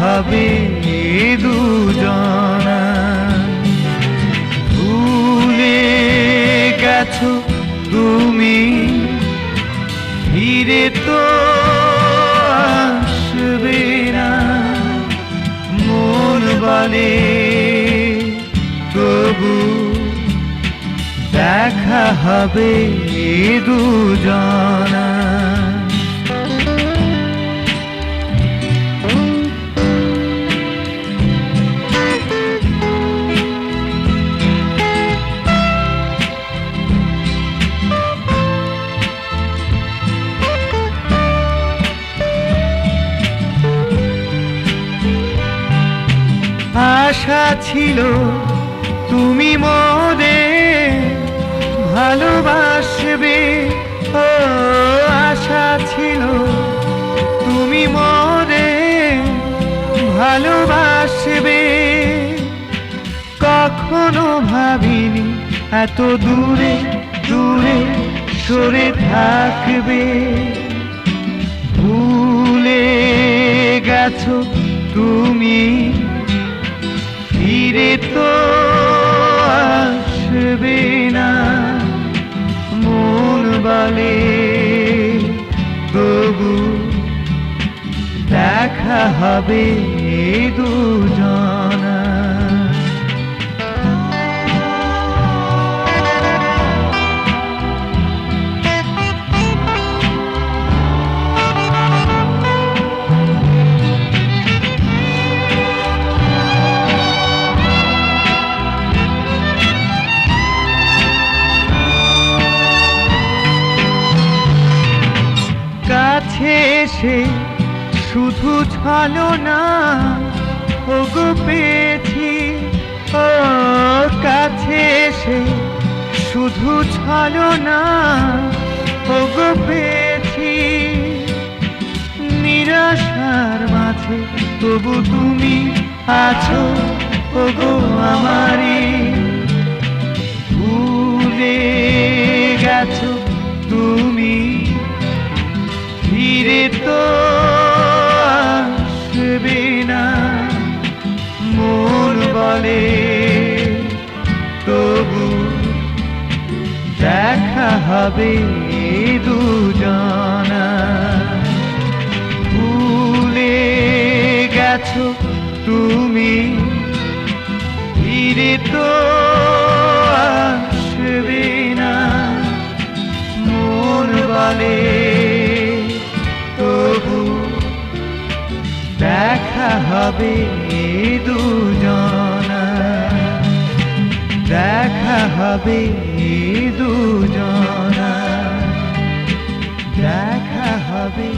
হবে দুজনা। ভুলে গেছো তুমি, ফিরে তো আসবে না। মন বলে তবু দেখা হবে দুজনা। আশা ছিল তুমি মোরে ভালোবাসবে, ও আশা ছিল তুমি মোরে ভালোবাসবে। কখনো ভাবিনি এত দূরে দূরে সরে থাকবে। ভুলে গেছো তুমি, ফিরে তো আসবে না। মন বলে তবু দেখা হবে দুজনা। কাছে এসে শুধু ছলনা ওগো পেয়েছি, ও কাছে এসে শুধু ছলনা ওগো পেয়েছি। নিরাশার মাঝে তবু তুমি আছো ওগো আমারই। ভুলে গেছো তুমি, ফিরে তো আসবে না। মন বলে তবু দেখা হবে দুজনা। ভুলে গেছো তুমি, ফিরে তো আসবে না। মন বলে তবু দেখা হবে দুজনা। দেখা হবে দুজনা। দেখা হবে।